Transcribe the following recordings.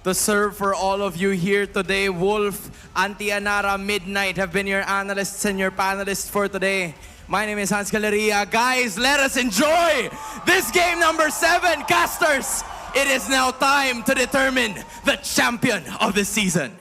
to serve for all of you here today. Wolf, Auntie Anara, Midnight have been your analysts and your panelists for today. My name is Hans Galeria. Guys, let us enjoy this game number 7. Casters, it is now time to determine the champion of the season.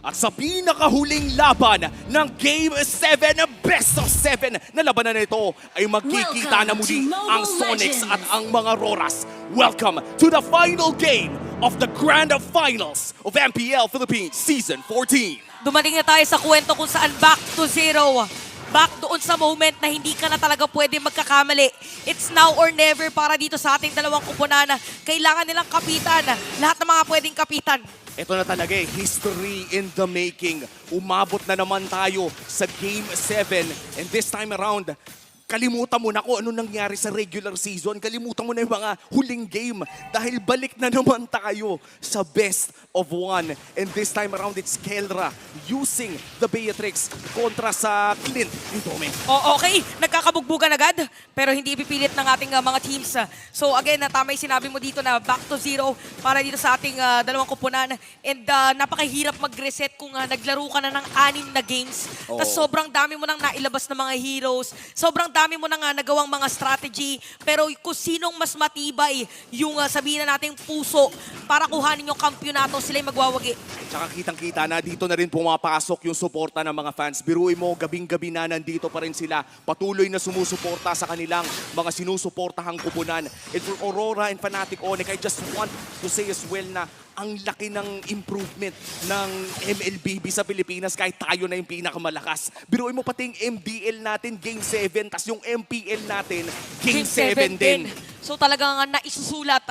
At sa pinakahuling laban ng Game 7, Best of 7 na labanan na ito ay magkikita na muli ang Sonics at ang mga Roras. Welcome to the final game of the Grand Finals of MPL Philippines Season 14. Dumating na tayo sa kwento kung saan back to zero. Back doon sa moment na hindi ka na talaga pwede magkakamali. It's now or never para dito sa ating dalawang kupunan. Kailangan nilang kapitan. Lahat ng mga pwedeng kapitan. Ito na talaga history in the making. Umabot na naman tayo sa Game 7. And this time around, kalimutan mo na kung ano nangyari sa regular season. Kalimutan mo na yung mga huling game. Dahil balik na naman tayo sa best of 1. And this time around, it's Kelra using the Beatrix kontra sa Clint ni Dome. O okay, nagkakabugbugan agad, pero hindi ipipilit ng ating mga teams. So again, tama yung sinabi mo dito na back to zero para dito sa ating dalawang kupunan. And napakahirap mag-reset kung naglaro ka na ng 6 na games. Tapos sobrang dami mo nang nailabas na mga heroes. Sobrang dami mo nang nagawang mga strategy. Pero kung sinong mas matibay yung sabihin na nating puso para kuhanin yung kampyonato, sila yung magwawagi. Tsaka kitang-kita na dito na rin pumapasok yung suporta ng mga fans. Biruin mo, gabing-gabi na nandito pa rin sila. Patuloy na sumusuporta sa kanilang mga sinusuportahang kupunan. And for Aurora and Fnatic Onyx, I just want to say as well na ang laki ng improvement ng MLBB sa Pilipinas kahit tayo na yung pinakamalakas. Biruin mo pati yung MDL natin, Game 7, tas yung MPL natin, Game 7 din. So talagang naisusulat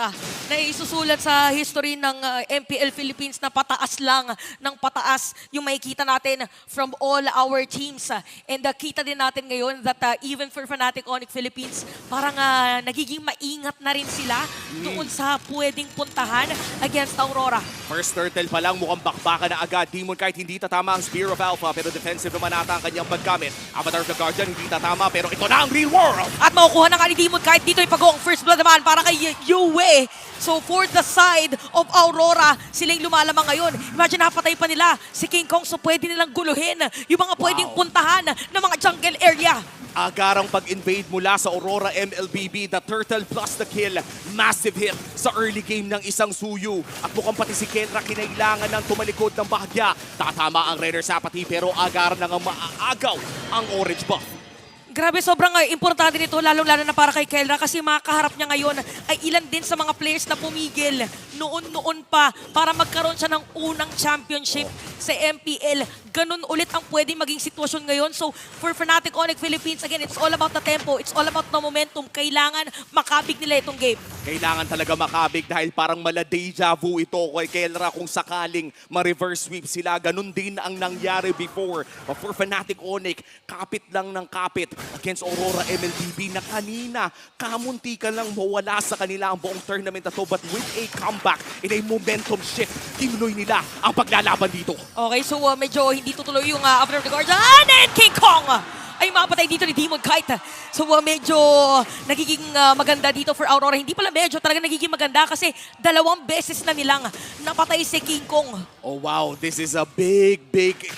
sa history ng MPL Philippines na pataas lang ng pataas yung makikita natin from all our teams. And kita din natin ngayon that even for Fnatic Onyx Philippines, parang nagiging maingat na rin sila doon sa pwedeng puntahan against Aurora. First turtle pa lang, mukhang bakbaka na agad. Demon kahit hindi tatama ang Spear of Alpha, pero defensive naman ata ang kanyang paggamit. Avatar of the Guardian hindi tatama, pero ito na ang real world! At makukuha na ka ni Demon kahit dito ipag-o ang first blood naman para kay Yue. So for the side of Aurora, sila yung lumalamang ngayon. Imagine napatay pa nila si King Kong, so pwede nilang guluhin yung mga pwedeng puntahan ng mga jungle area. Agarang pag-invade mula sa Aurora MLBB, the turtle plus the kill. Massive hit sa early game ng isang Suyu. At mukhang pati si Kelra kinailangan ng tumalikod ng bahagya. Tatama ang Raider Sapati pero agarang nang maaagaw ang orange buff. Grabe, sobrang importante nito, lalong-lalo na para kay Kelra kasi makaharap niya ngayon ay ilan din sa mga players na pumigil noon pa para magkaroon siya ng unang championship sa MPL. Ganun ulit ang pwedeng maging sitwasyon ngayon. So for Fnatic Onyx Philippines, again, it's all about the tempo. It's all about the momentum. Kailangan makabig nila itong game. Kailangan talaga makabig dahil parang mala deja vu ito kay Kelra kung sakaling ma-reverse sweep sila. Ganun din ang nangyari before. But for Fnatic Onyx, kapit lang ng kapit against Aurora MLBB na kanina kamunti ka lang mawala sa kanila ang buong tournament na to. But with a comeback in a momentum shift, tinuloy nila ang paglalaban dito. Okay, so medyo hindi tutuloy yung Avatar of the Guardian. And King Kong ay mapatay dito ni Demon Kite. So medyo nagiging maganda dito for Aurora. Hindi pala medyo, talaga nagiging maganda kasi 2 beses na nilang napatay si King Kong. Oh wow, this is a big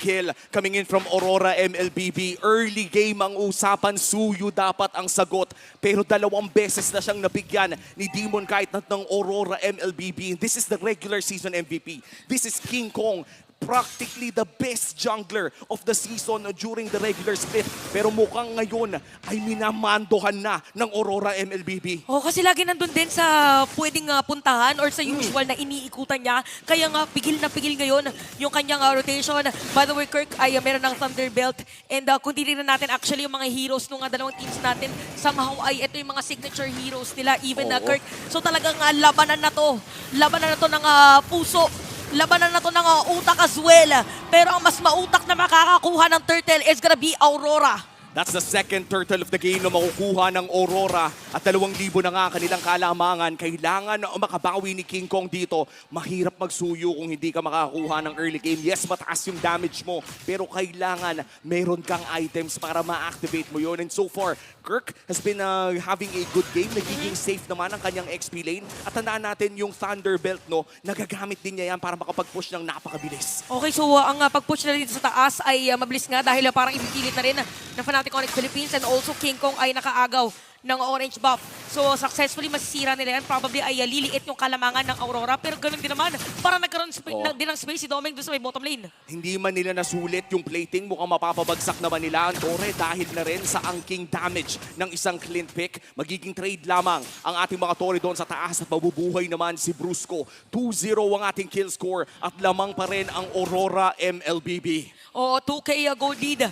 kill coming in from Aurora MLBB. Early game ang usapan, Suyu dapat ang sagot. Pero 2 beses na siyang nabigyan ni Demon Kite ng Aurora MLBB. This is the regular season MVP. This is King Kong. Practically the best jungler of the season during the regular split. Pero mukhang ngayon ay minamandohan na ng Aurora MLBB. Oh, kasi lagi nandun din sa pwedeng puntahan or sa usual na iniikutan niya. Kaya nga, pigil na pigil ngayon yung kanyang rotation. By the way, Kirk ay meron ng Thunderbelt. And kung titignan natin actually yung mga heroes ng dalawang teams natin, somehow ay ito yung mga signature heroes nila, even Kirk. So talagang labanan na to. Labanan na to ng puso. Labanan na to ng utak as well. Pero ang mas mautak na makakakuha ng turtle is gonna be Aurora. That's the second turtle of the game na makukuha ng Aurora. At 2,000 na nga kanilang kalamangan. Kailangan makabawi ni King Kong dito. Mahirap magsuyo kung hindi ka makakuha ng early game. Yes, mataas yung damage mo. Pero kailangan meron kang items para ma-activate mo yun. And so far, Kirk has been having a good game. Nagiging safe naman ang kanyang XP lane. At tandaan natin yung Thunderbelt, no, nagagamit din niya yan para makapag-push ng napakabilis. Okay, so ang pag-push na dito sa taas ay mabilis nga dahil parang ibipilit na rin ng Fnatic Onyx Philippines and also King Kong ay nakaagaw ng orange buff. So successfully masisira nila yan. Probably ay liliit yung kalamangan ng Aurora. Pero ganun din naman, parang nagkaroon din ng space si Doming doon sa may bottom lane. Hindi man nila nasulit yung plating, mukhang mapapabagsak naman nila ang Torre dahil na rin sa angking damage ng isang Clint pick. Magiging trade lamang ang ating mga Torre doon sa taas at mabubuhay naman si Brusco. 2-0 ang ating kill score at lamang pa rin ang Aurora MLBB. O 2K gold lead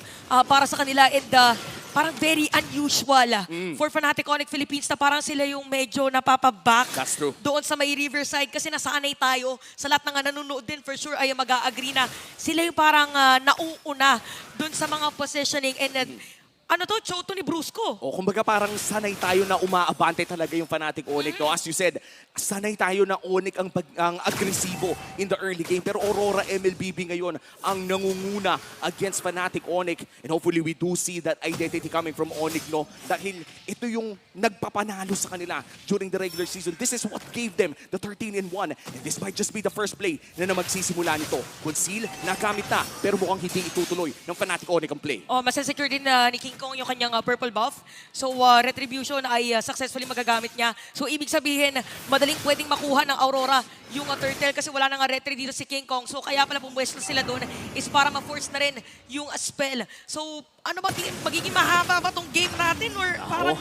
para sa kanila and parang very unusual for Fnatic Onyx Philippines na parang sila yung medyo napapaback That's true. doon sa may Riverside kasi nasanay tayo sa lahat ng nanonood din for sure ay mag-a-agree na sila yung parang nauuna doon sa mga positioning and ano to, Choto ni Brusco. O kumbaga parang sanay tayo na umaabante talaga yung Fnatic Onyx. No? As you said, sanay tayo na Onyx ang agresibo in the early game. Pero Aurora MLBB ngayon ang nangunguna against Fnatic Onyx. And hopefully we do see that identity coming from Onyx. No? Dahil ito yung nagpapanalo sa kanila during the regular season. This is what gave them the 13-1. And this might just be the first play na magsisimula nito. Conceal, nagamit na. Pero mukhang hindi itutuloy ng Fnatic Onyx ang play. Masasecure din ni King Kong yung kanyang purple buff. So, Retribution ay successfully magagamit niya. So, ibig sabihin, madaling pwedeng makuha ng Aurora yung turtle kasi wala nang retry dito si King Kong. So, kaya pala pumwesto sila doon is para ma-force na rin yung spell. So, ano ba, magiging mahaba ba tong game natin or parang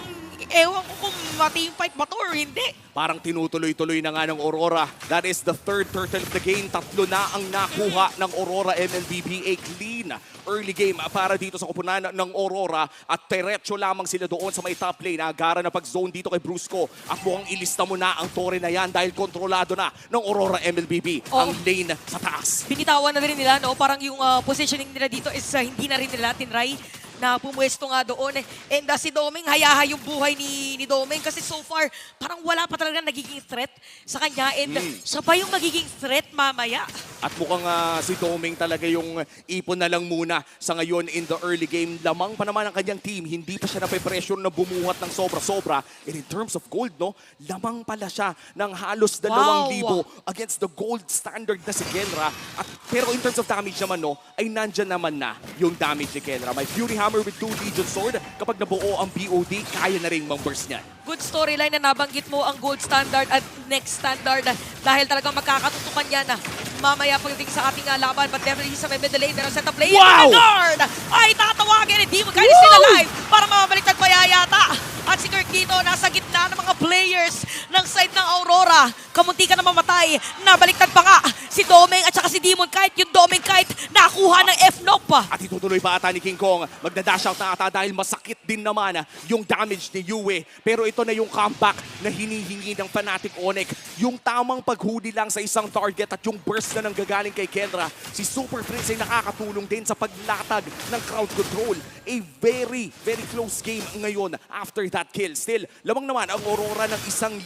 ewan ko kung ma-team fight ba to or hindi? Parang tinutuloy-tuloy na nga ng Aurora. That is the third turtle of the game. 3 na ang nakuha ng Aurora MLBB. A clean early game para dito sa kupunan ng Aurora. At diretso lamang sila doon sa may top lane. Agara na pag-zone dito kay Brusco. At mukhang ilista mo na ang Torre na yan dahil kontrolado na ng Aurora MLBB ang lane sa taas. Binitawan na rin nila, no? Parang yung positioning nila dito is hindi na rin nila tinry na pumwesto nga doon. And si Doming, hayaha yung buhay ni Doming kasi so far, parang wala pa talaga nagiging threat sa kanya. And siya pa yung magiging threat mamaya. At mukhang si Doming talaga yung ipon na lang muna sa ngayon in the early game. Lamang pa naman ang kanyang team. Hindi pa siya nape-pressure na bumuhat ng sobra-sobra. And in terms of gold, no, lamang pala siya ng halos 2,000 against the gold standard na si Kenra. Pero in terms of damage naman, no, ay nandyan naman na yung damage ni Kenra. May Fury Hammer with 2 Legion Sword. Kapag nabuo ang BOD, kaya na rin mang-burst niyan. Good storyline na nabanggit mo ang gold standard at next standard dahil talagang magkakatutukan yan mamaya pagdating sa ating laban. But definitely sa middle lane, pero set up play. Wow! Guard ay tatawagin. Hindi mo kaya still alive para mabaliktad pa yata. At si Kirk dito nasa gitna ng mga players ng side ng Aurora. Kamunti ka na mamatay. Nabaliktad pa nga si Doming at saka si Demon Kite. Yung Doming Kite nakuha ng F-Nope pa. At itutuloy pa ata ni King Kong. Magda-dash out na ata dahil masakit din naman yung damage ni Yue. Pero ito na yung comeback na hinihingi ng Fnatic Onyx. Yung tamang paghuli lang sa isang target at yung burst na nanggagaling kay Kenra. Si Super Prince ay nakakatulong din sa paglatag ng crowd control. A very, very close game ngayon after that kill. Still, lamang naman ang Aurora ng 1,000.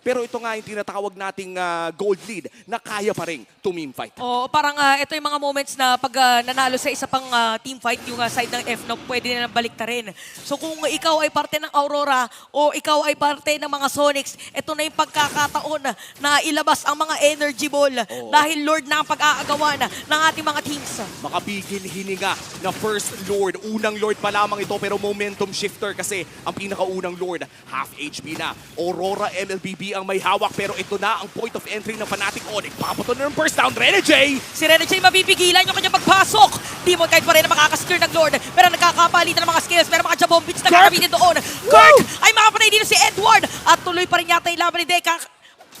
Pero ito nga yung tinatawag nating gold lead na kaya pa rin to-meme fight. Parang ito yung mga moments na pag nanalo sa isa pang team fight, yung side ng F-Nope, pwede na baliktarin. So kung ikaw ay parte ng Aurora o ikaw ay parte ng mga Sonics, ito na yung pagkakataon na ilabas ang mga energy ball dahil Lord na ang pag-aagawan ng ating mga teams. Makapigil hininga na first Lord. Unang Lord pa lamang ito pero momentum shifter kasi ang pinakaunang Lord, half HP na. Aurora MLBB ang may hawak pero ito na ang point of entry ng Fnatic Onyx. Papato na ng burst down, Rene J! Si Rene J mapipigilan yung kanyang pagpasok. Demon Kite pa rin na makakasecure ng Lord. Pero nagkakapalitan ng mga skills. Pero mga Jabon Beats na gagamitin doon. Kirk ay makapanay dito si Edward. At tuloy pa rin yata yung laban ni Deka.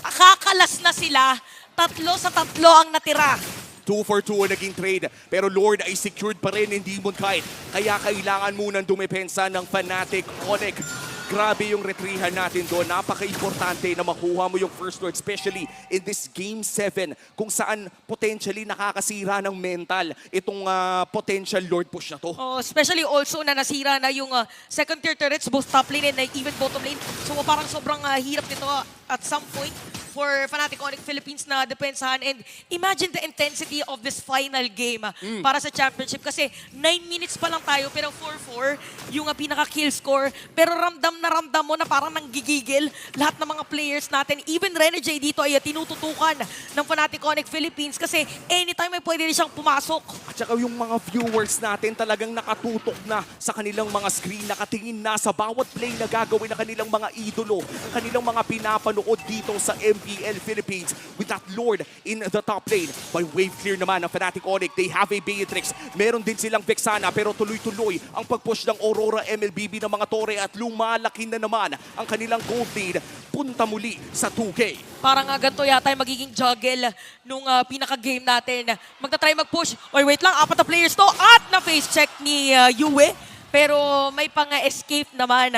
Kakalas na sila. 3 sa 3 ang natira. 2 for 2 ang naging trade. Pero Lord ay secured pa rin in Demon Kite. Kaya kailangan munang dumepensa ng Fnatic Onyx. Grabe yung retrihan natin doon. Napaka-importante na makuha mo yung first Lord, especially in this Game 7, kung saan potentially nakakasira ng mental itong potential Lord push na to. Especially also na nasira na yung second tier turrets, both top lane and even bottom lane. So parang sobrang hirap nito at some point for Fnatic Onyx Philippines na depensahan. And imagine the intensity of this final game para sa championship. Kasi 9 minutes pa lang tayo, pero 4-4 yung pinaka-kill score. Pero ramdam mo na parang nanggigigil lahat ng mga players natin. Even Renegade dito ay tinututukan ng Fnatic Onyx Philippines kasi anytime ay pwede rin siyang pumasok. At saka yung mga viewers natin talagang nakatutok na sa kanilang mga screen, nakatingin na sa bawat play na gagawin ng kanilang mga idolo, kanilang mga pinapanood dito sa MPL Philippines with that Lord in the top lane. By wave clear naman ng Fnatic Onyx, they have a Beatrix. Meron din silang Vexana pero tuloy-tuloy ang pag-push ng Aurora MLBB ng mga Torre at lumalaki na naman ang kanilang gold lead. Punta muli sa 2K. Parang ganito yata yung magiging juggle nung pinaka-game natin. Magta-try mag-push. Oy, wait lang, 4 na players to at na-face check ni Yue. Pero may pang-escape naman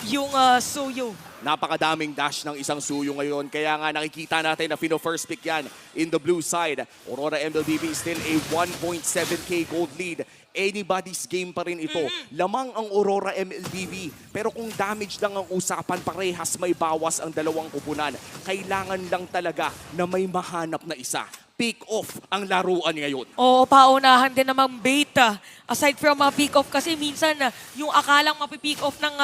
yung Suyu. Napakadaming dash ng isang Suyo ngayon. Kaya nga nakikita natin na first pick yan in the blue side. Aurora MLBB still a 1.7k gold lead. Anybody's game pa rin ito. Lamang ang Aurora MLBB. Pero kung damage lang ang usapan, parehas may bawas ang dalawang kupunan. Kailangan lang talaga na may mahanap na isa. Pick off ang laruan ngayon. Oo, paunahan din namang bait. Aside from pick off kasi minsan yung akalang mapipick off ng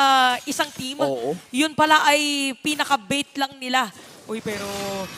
isang team, Oo. yun pala ay pinaka-bait lang nila. Uy, pero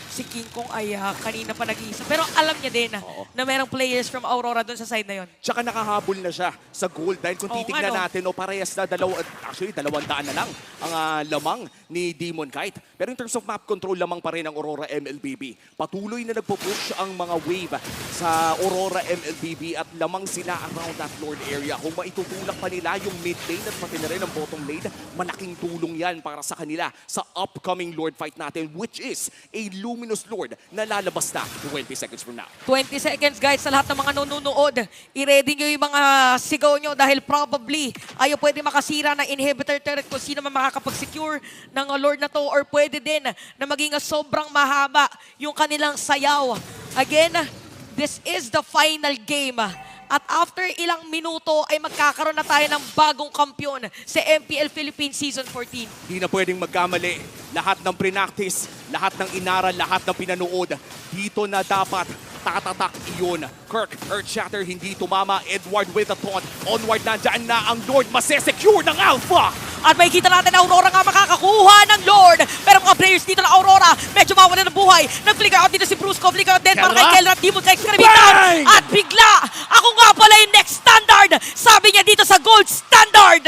si King Kong ay kanina pa nag-iisa. Pero alam niya din na merong players from Aurora doon sa side na yun. Tsaka nakahabol na siya sa gold dahil kung Oo, titignan ano? natin, parehas na 200 na lang ang lamang ni Demon Kite. Pero in terms of map control, lamang pa rin ang Aurora MLBB. Patuloy na nagpo-push ang mga wave sa Aurora MLBB at lamang sila around that Lord area. Kung maitutulak pa nila yung mid lane at pati na rin ang bottom lane, malaking tulong yan para sa kanila sa upcoming Lord fight natin, which is a Luminous Lord na lalabas na 20 seconds from now. 20 seconds guys sa lahat ng mga nanonood. I-ready nyo yung mga sigaw nyo dahil probably ayaw pwede makasira ng inhibitor turret kung sino man makakapag-secure ng Lord na to or pwede din na maging sobrang mahaba yung kanilang sayaw. Again, this is the final game. At after ilang minuto ay magkakaroon na tayo ng bagong kampyon sa MPL Philippines Season 14. Hindi na pwedeng magkamali. Lahat ng pre-practice, lahat ng inaral, lahat ng pinanood, dito na dapat tatatak iyon. Kirk, Earthshatter, hindi tumama. Edward with a taunt. Onward na, dyan na ang Lord. Masesecure ng Alpha! At may kita natin na Aurora nga makakakuha ng Lord. Pero mga players dito na Aurora, medyo mawala ng buhay. Nag-flicker out dito si Brusco. Flicker out din para kay Kelra. Demon Kite Bang! At bigla, ako nga pala yung next standard. Sabi niya dito sa gold standard.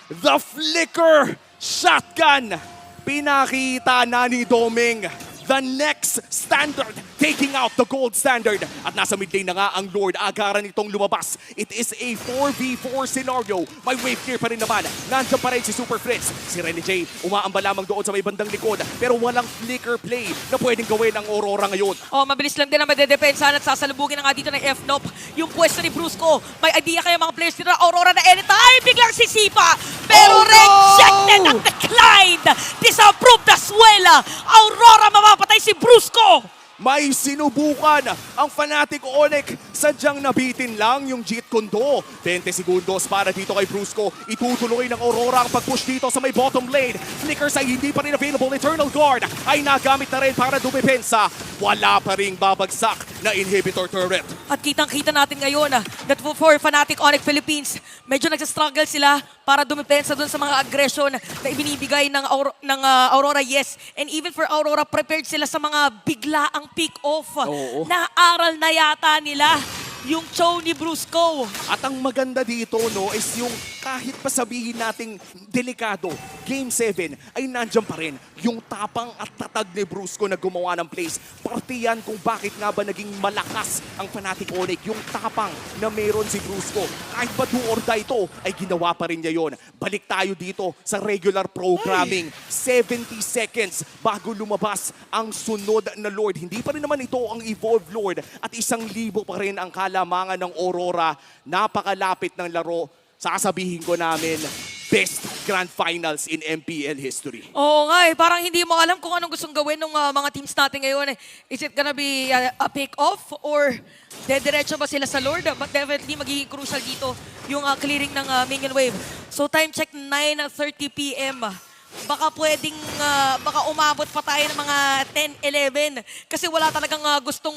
The Flicker Shotgun. Pinakita na ni Doming. The next standard, taking out the gold standard. At nasa mid lane na nga ang Lord. Agaran itong lumabas. It is a 4v4 scenario. May wave clear pa rin naman. Nandiyan pa rin si Super Fritz. Si Rene J, umaamba lamang doon sa may bandang likod. Pero walang flicker play na pwedeng gawin ng Aurora ngayon. Oh, mabilis lang din ang madedepensahan at sasalubugin na nga dito ng F-Nop. Yung pwesto ni Brusco. May idea kayo mga players dito na Aurora na anytime. Biglang sisipa. Pero Oh, no! rejected at declined. Disapproved as well. Aurora mapapatay si Brusco. May sinubukan ang Fnatic Onyx. Sadyang nabitin lang yung Jeet Kundo. 20 segundos para dito kay Brusco. Itutuloy ng Aurora ang pag-push dito sa may bottom lane. Flickers ay hindi pa rin available. Eternal Guard ay nagamit na rin para dumepensa. Wala pa ring babagsak na inhibitor turret. At kitang-kita natin ngayon that for Fnatic Onyx Philippines, medyo nagsastruggle sila para dumepensa dun sa mga aggression na ibinibigay ng Aurora, yes. And even for Aurora, prepared sila sa mga biglaang pick-off. Oo. Naaral na yata nila yung show ni Brusco. At ang maganda dito, no, is yung kahit pa sabihin nating delikado, Game 7 ay nandyan pa rin yung tapang at tatag ni Brusco na gumawa ng plays. Parte yan kung bakit nga ba naging malakas ang Fnatic Onyx. Yung tapang na meron si Brusco. Kahit ba do or die ito, ay ginawa pa rin niya yun. Balik tayo dito sa regular programming. 70 seconds bago lumabas ang sunod na Lord. Hindi pa rin naman ito ang Evolve Lord. At 1,000 pa rin ang kalamangan ng Aurora. Napakalapit ng laro. Sasabihin ko namin, best grand finals in MPL history. Oo nga eh, parang hindi mo alam kung anong gustong gawin ng mga teams natin ngayon. Is it gonna be a pick-off or dediretso ba sila sa Lord? But definitely magiging crucial dito yung clearing ng minion wave. So time check 9:30 PM. baka pwedeng, baka umabot pa tayo ng mga 10-11 kasi wala talagang gustong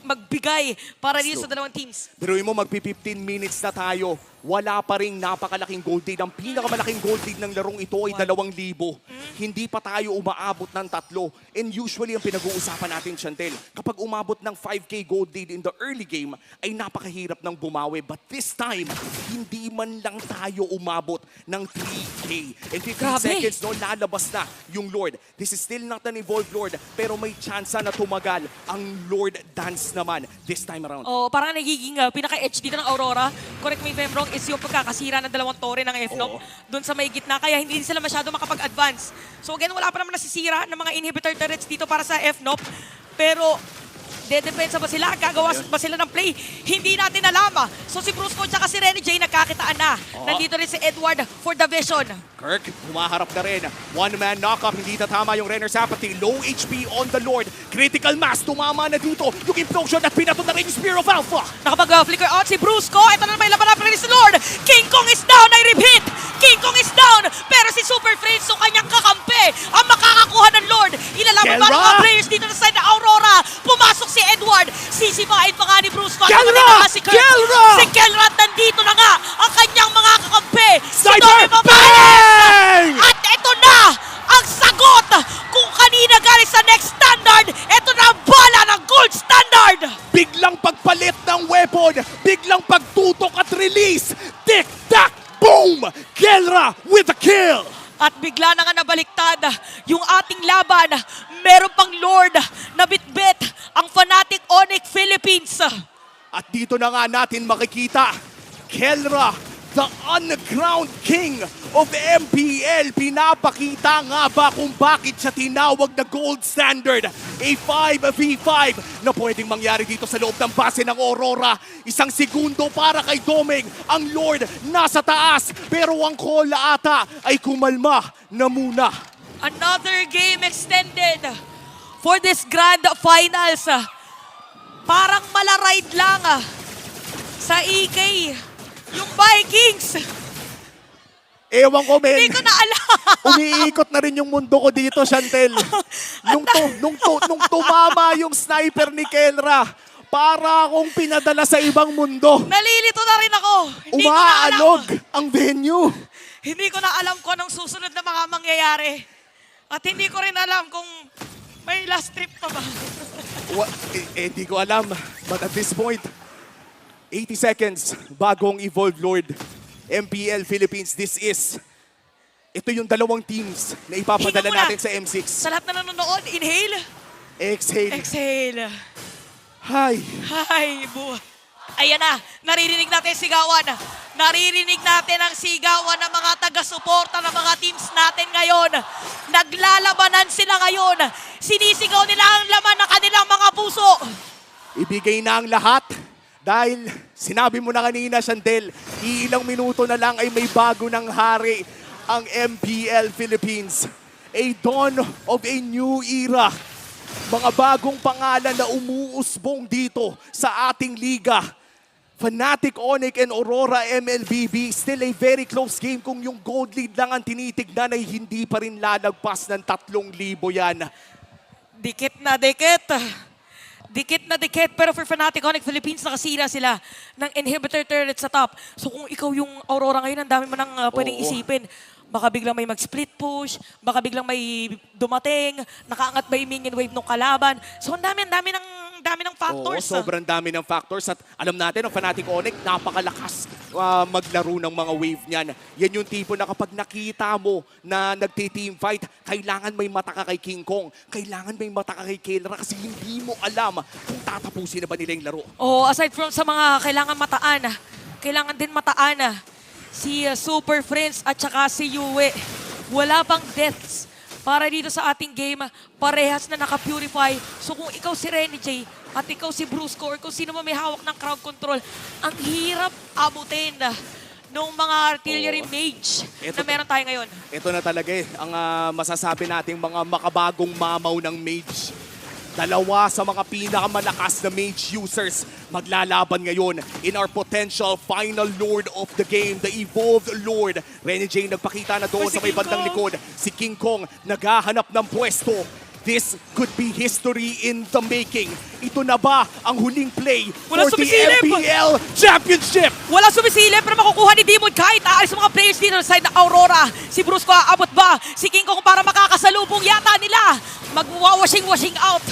magbigay para dito sa dalawang teams. Biruin mo, magpi-15 minutes na tayo. Wala pa ring napakalaking gold lead. Ang pinakamalaking gold lead ng larong ito ay 2,000. Hindi pa tayo umaabot ng 3. And usually, ang pinag-uusapan natin, Chantel, kapag umabot ng 5K gold lead in the early game, ay napakahirap ng bumawi. But this time, hindi man lang tayo umabot ng 3K. And 15 Grabe. seconds, no, lalabas na yung Lord. This is still not an evolved Lord, pero may chance na tumagal ang Lord Dance naman this time around. Oh, parang nagiging pinaka-edge dito ng Aurora. Correct me if I'm wrong, is yung pagkakasira ng dalawang tore ng FNOC doon sa may gitna. Kaya hindi sila masyado makapag-advance. So again, wala pa naman nasisira ng mga inhibitor turrets dito para sa FNOC. Pero dedepensa ba sila? Gagawa ba sila ng play? Hindi natin alam. So si Brusco at si Renny J nagkakitaan na. Nandito rin si Edward for the vision. Kirk, humaharap na rin. One-man knock-up, hindi tatama yung Renner's Apathy. Low HP on the Lord. Critical mass, tumama na dito. Yung implosion at pinato na rin yung Spear of Alpha. Nakapag-flicker out si Brusco. Ito na may laban na rin si Lord. King Kong is down. I repeat. King Kong is down. Pero si Super Friends, so kanyang kakampi, ang makakakuha ng Lord. Ilalaban ba ng mga players dito sa side ng Aurora? Pumasok si Edward. Sisipain pa nga ni Brusco. Kelra! Si Kirk. Kelra! Si Kelra nandito na nga ang kanyang mga kakampi. Sniper! Bang! At ito na ang sagot kung kanina galing sa next standard. Ito na ang bala ng gold standard. Biglang pagpalit ng weapon. Biglang pagtutok at release. Tick-tack! Boom! Kelra with a kill! At bigla na nga nabaliktad yung ating laban. Meron pang Lord na bitbit ang Fnatic Onyx Philippines. At dito na nga natin makikita, Kelra, the uncrowned king of MPL. Pinapakita nga ba kung bakit siya tinawag na gold standard. A 5v5 na pwedeng mangyari dito sa loob ng base ng Aurora. Isang segundo para kay Domeng. Ang Lord nasa taas, pero ang Kola ata ay kumalma na muna. Another game extended for this grand finals. Parang malaride lang sa EK. Yung Vikings. Ewan ko, men. Hindi ko na alam. Umiikot na rin yung mundo ko dito, Chantel. Nung tumama yung sniper ni Kelra, para akong pinadala sa ibang mundo. Nalilito na rin ako. Hindi ko na alam. Umaalog ang venue. Hindi ko na alam kung anong susunod na mga mangyayari. At hindi ko rin alam kung may last trip pa ba. Di ko alam. But at this point, 80 seconds bagong Evolved Lord. MPL Philippines, this is. Ito yung dalawang teams na ipapadala Hinga muna. natin sa M6. Sa lahat na nanonood, inhale, Exhale. exhale. Hi. Hi, buhay. Ayan na, naririnig natin sigawan. Naririnig natin ang sigawan ng mga taga-suporta ng mga teams natin ngayon. Naglalabanan sila ngayon. Sinisigaw nila ang laman ng kanilang mga puso. Ibigay na ang lahat. Dahil sinabi mo na kanina, Chantel, ilang minuto na lang ay may bago ng hari ang MPL Philippines. A dawn of a new era. Mga bagong pangalan na umuusbong dito sa ating liga. Fnatic Onyx and Aurora MLBB, still a very close game. Kung yung gold lead lang ang tinitignan ay hindi pa rin lalagpas ng 3,000 yan. Dikit na dikit. Dikit na dikit, pero for Fnatic Onyx Philippines, nakasira sila ng inhibitor turret sa top. So kung ikaw yung Aurora ngayon, ang dami mo nang pwedeng isipin. Baka biglang may mag-split push, baka biglang may dumating, nakaangat ba yung minion wave ng kalaban. So ang dami ng factors. Oo, sobrang dami ng factors at alam natin, ang Fnatic Onyx, napakalakas maglaro ng mga wave niyan. Yan yung tipo na kapag nakita mo na nagti-team fight, kailangan may mata ka kay King Kong, kailangan may mata ka kay Kelra kasi hindi mo alam kung tatapusin na ba nila yung laro. Oh, aside from sa mga kailangan din mataan si Super Friends at saka si Yue. Wala pang deaths para dito sa ating game. Parehas na naka-purify. So kung ikaw si Renny J at ikaw si Brusco or kung sino man may hawak ng crowd control, ang hirap abutin ng mga artillery mage na meron tayo ngayon. Ito na talaga ang masasabi nating mga makabagong mamaw ng mage. Dalawa sa mga pinakamalakas na mage users maglalaban ngayon in our potential final Lord of the game, the Evolved Lord. Rene J nagpakita na doon Si sa may King bandang Kong. likod. Si King Kong naghahanap ng pwesto. This could be history in the making. Ito na ba ang huling play Wala for the sumisilip! MPL Championship? Wala sumisilip pero makukuha ni Demon kahit aalis ang mga players dito sa side ng Aurora. Si Brusco aabot ba? Si King Kong para makakasalubong yata nila. Magwawashing-washing out.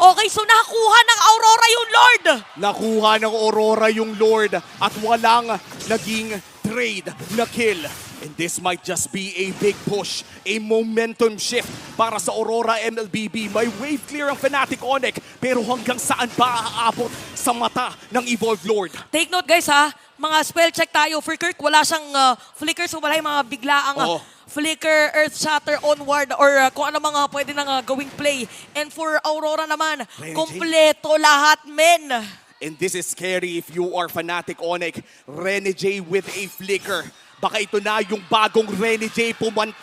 Okay, so nakuha ng Aurora yung Lord. Nakuha ng Aurora yung Lord at walang naging trade na kill. And this might just be a big push, a momentum shift para sa Aurora MLBB. May wave clear ang Fnatic Onyx, pero hanggang saan ba aabot sa mata ng Evolved Lord? Take note guys ha, mga spell check tayo. For Kirk, wala siyang flicker, so wala yung mga biglaang Oo. flicker, earth shatter, onward, or kung ano mga pwede nang gawing play. And for Aurora naman, Renegade. kompleto lahat, men. And this is scary if you are Fnatic Onyx. Rene J with a flicker. Baka ito na yung bagong Rene J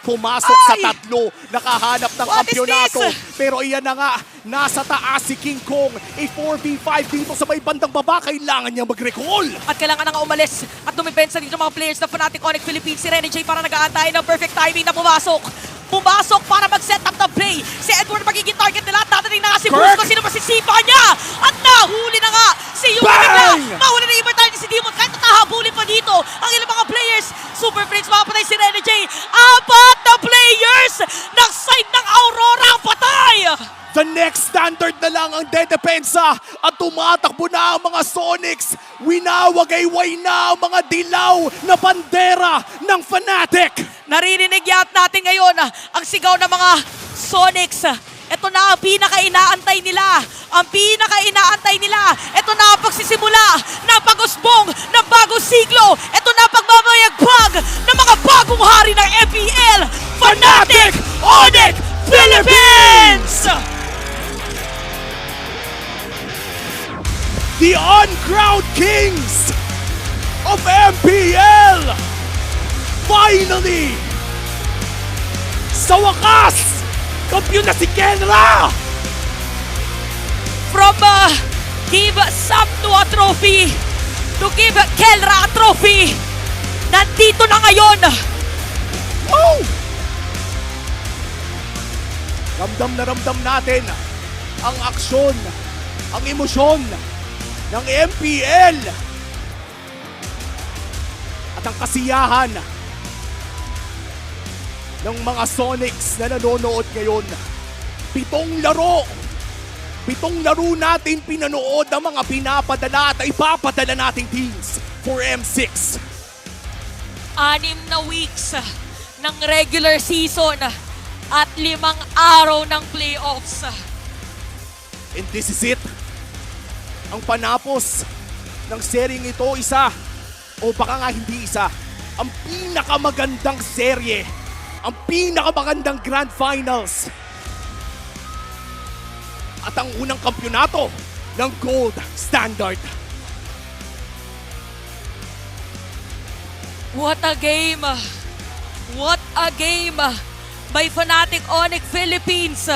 pumasok sa Ay! tatlo. Nakahanap ng What is kampyonato. this? Pero iyan na nga, nasa taas si King Kong. A 4v5 dito sa may bandang baba. Kailangan niya mag-recall. At kailangan na nga umalis at dumipensa dito mga players na Fnatic Onyx Philippines. Si Rene J para nag-aantay ng perfect timing na pumasok. Pumasok para mag-set up ng play. Si Edward magiging target nila. Dadating na nga si Kirk! Brusco. Sino masisipa niya? At nahuli na nga si Yuki Bang! bigla. Mahuli na immortality si Demon. Kahit natahabulin pa dito ang ilang mga players. Super Prince mapatay si Rene J. Apat na players ng side ng Aurora ang patay. The next standard na lang ang dedepensa at tumatakbo na ang mga Sonics. Winawagayway na ang mga dilaw na bandera ng Fnatic. Naririnig natin ngayon ang sigaw ng mga Sonics. Ito na ang pinaka-inaantay nila. Ang pinaka-inaantay nila. Ito na ang pagsisimula ng pag-usbong ng bagong siglo. Ito na ang pagmamayagpag ng mga bagong hari ng MPL. Fnatic Onyx Philippines! The uncrowned kings of MPL! Finally! Sa wakas! Kampiyon na si Kenra! From give Samno a trophy to give Kelra a trophy. Nandito na ngayon. Woo! Ramdam na ramdam natin ang aksyon, ang emosyon ng MPL at ang kasiyahan ng mga Sonics na nanonood ngayon. Pitong laro natin pinanood ang mga pinapadala at ipapadala nating teams for M6. 6 na weeks ng regular season at 5 araw ng playoffs. And this is it. Ang panapos ng seryeng ito, isa o baka nga hindi isa, ang pinakamagandang serye, ang pinakamagandang Grand Finals at ang unang kampyonato ng Gold Standard. What a game! What a game by Fnatic Onyx Philippines!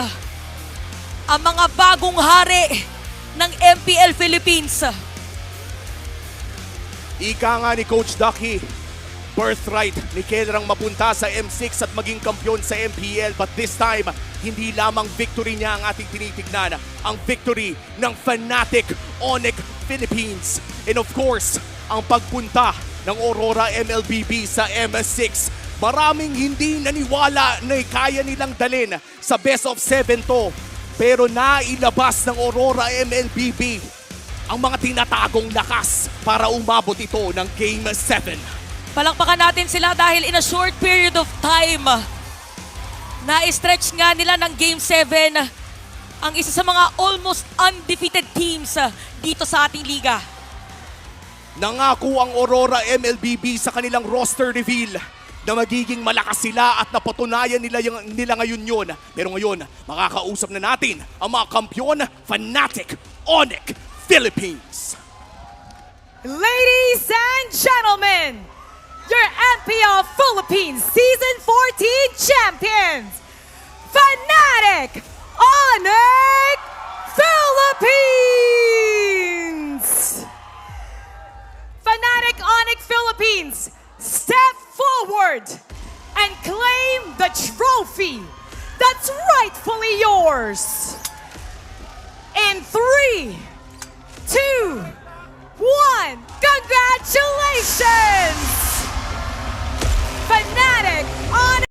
Ang mga bagong hari ng MPL Philippines. Ika nga ni Coach Ducky, birthright ni Kelrang mapunta sa M6 at maging kampyon sa MPL. But this time, hindi lamang victory niya ang ating tinitignan, ang victory ng Fnatic Onyx Philippines. And of course, ang pagpunta ng Aurora MLBB sa M6. Maraming hindi naniwala na kaya nilang dalin sa best of 7 to. Pero nailabas ng Aurora MLBB ang mga tinatagong lakas para umabot ito ng Game 7. Palakpakan natin sila dahil in a short period of time, na-stretch nga nila ng Game 7 ang isa sa mga almost undefeated teams dito sa ating liga. Nangako ang Aurora MLBB sa kanilang roster reveal na magiging malakas sila at napatunayan nila ngayon yun. Pero ngayon, makakausap na natin ang mga kampyon Fnatic Onyx Philippines. Ladies and gentlemen, your MPL Philippines Season 14 champions, Fnatic Onyx Philippines, step forward and claim the trophy that's rightfully yours. In 3, 2, 1, congratulations! Fnatic on